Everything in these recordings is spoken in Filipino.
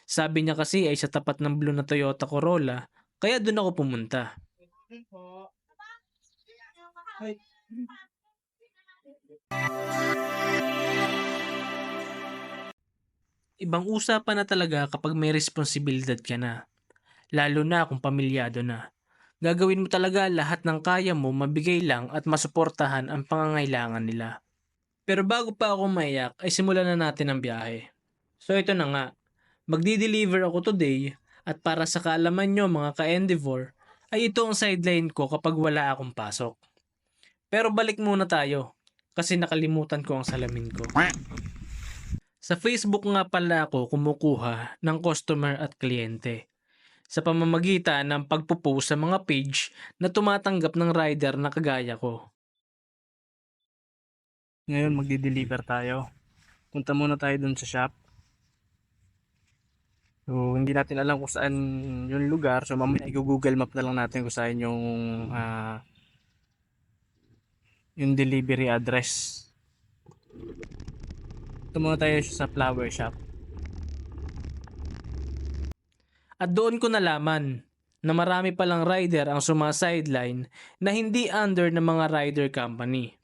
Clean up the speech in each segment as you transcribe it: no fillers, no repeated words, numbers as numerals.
Sabi niya kasi ay sa tapat ng blue na Toyota Corolla, kaya doon ako pumunta. Ibang usapan na talaga kapag may responsibilidad ka na, lalo na kung pamilyado na. Gagawin mo talaga lahat ng kaya mo mabigay lang at masuportahan ang pangangailangan nila. Pero bago pa ako maiyak ay simulan na natin ang biyahe. So ito na nga, magdi-deliver ako today at para sa kaalaman nyo mga ka-Endeavor ay ito ang sideline ko kapag wala akong pasok. Pero balik muna tayo kasi nakalimutan ko ang salamin ko. Sa Facebook nga pala ako kumukuha ng customer at kliyente sa pamamagitan ng pagpo-post sa mga page na tumatanggap ng rider na kagaya ko. Ngayon magdi-deliver tayo. Punta muna tayo dun sa shop. So, hindi natin alam kung saan yung lugar. So, mamaya i-google map na lang natin kung saan yung delivery address. Ito muna tayo sa flower shop. At doon ko nalaman na marami palang rider ang sumasideline na hindi under ng mga rider company.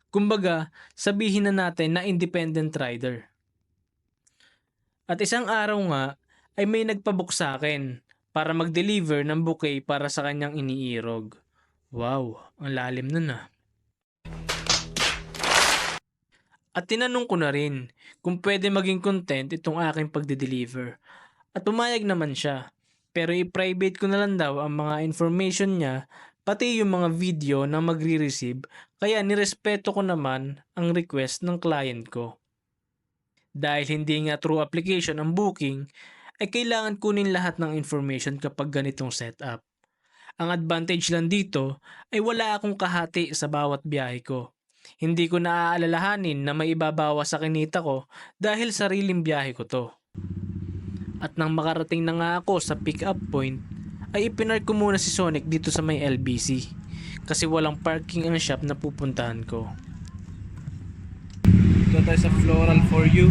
Kumbaga, sabihin na natin na independent rider. At isang araw nga ay may nagpabook sa akin para mag-deliver ng bouquet para sa kanyang iniirog. Wow, ang lalim nun ah. At tinanong ko na rin kung pwede maging content itong aking pagde-deliver. At pumayag naman siya. Pero i-private ko na lang daw ang mga information niya pati yung mga video na magre-receive kaya nirespeto ko naman ang request ng client ko. Dahil hindi nga through application ang booking, ay kailangan kunin lahat ng information kapag ganitong setup. Ang advantage lang dito ay wala akong kahati sa bawat biyahe ko. Hindi ko naaalalahanin na may ibabawas sa kinita ko dahil sariling biyahe ko to. At nang makarating na nga ako sa pick up point, ay ipinark ko muna si Sonic dito sa may LBC kasi walang parking ang shop na pupuntahan ko. Dito tayo sa Floral for You.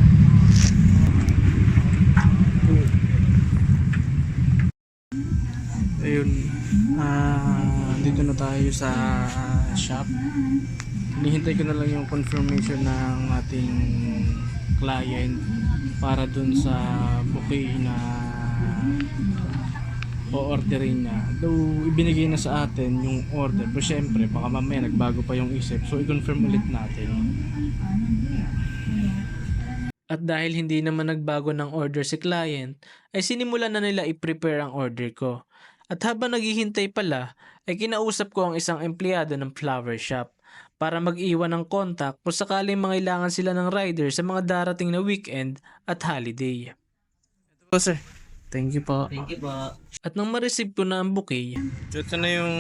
Ayun, dito na tayo sa shop. Hinihintay ko na lang yung confirmation ng ating client para dun sa bouquet na o-orderin niya. Though ibinigay na sa atin yung order, pero syempre baka mamaya nagbago pa yung isip, so i-confirm ulit natin. At dahil hindi naman nagbago ng order si client, ay sinimulan na nila i-prepare ang order ko. At habang naghihintay pala, ay kinausap ko ang isang empleyado ng flower shop para mag-iwan ng contact kung sakaling mangailangan sila ng rider sa mga darating na weekend at holiday. Ito po sir. Thank you po. Thank you po. At nang ma-receive ko na ang bouquet, ito na yung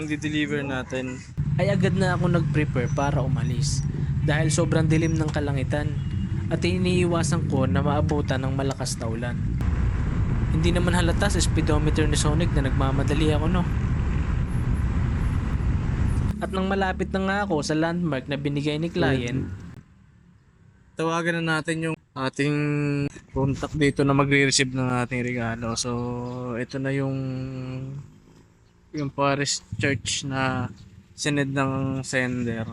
di-deliver natin. Ay agad na ako nag-prepare para umalis dahil sobrang dilim ng kalangitan at iniiwasan ko na maabutan ng malakas na ulan. Hindi naman halata sa speedometer ni Sonic na nagmamadali ako no. At nang malapit na nga ako sa landmark na binigay ni client, tawagan na natin yung ating contact dito na magre-receive ng ating regalo. So ito na yung Paris Church na sinend ng sender.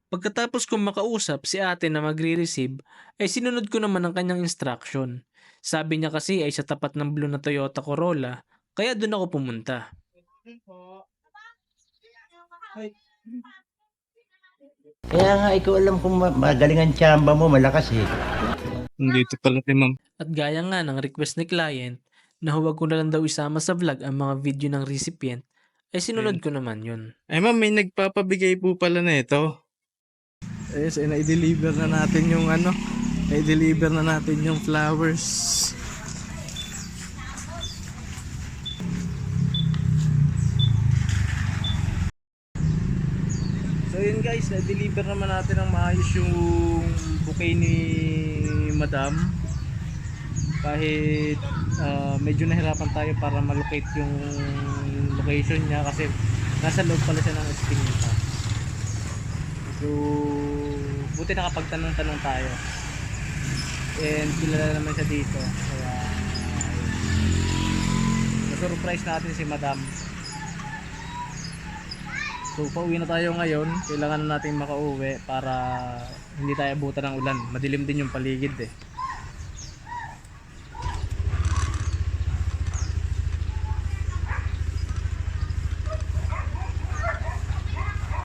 Pagkatapos kong makausap si ate na magre-receive, ay sinunod ko naman ang kanyang instruction. Sabi niya kasi ay sa tapat ng blue na Toyota Corolla, kaya doon ako pumunta. Kaya nga ikaw alam kung magaling ang tsamba mo, malakas eh. Dito pala si ma'am. At gaya nga ng request ni client na huwag ko na lang daw isama sa vlog ang mga video ng recipient, ay sinunod ko naman yun. Ay ma'am, may nagpapabigay po pala na ito. Yes, ay na-deliver na natin yung na-deliver na natin yung flowers. So yun guys, na-deliver naman natin ng maayos yung bouquet ni Madam. Kahit medyo nahirapan tayo para malocate yung location niya kasi nasa loob pala siya ng Espinita. So buti nakapagtanong-tanong tayo and kilala naman siya dito, kaya surprise natin si Madam. So pauwi na tayo ngayon. Kailangan na natin makauwi para hindi tayo abutan ng ulan. Madilim din yung paligid eh.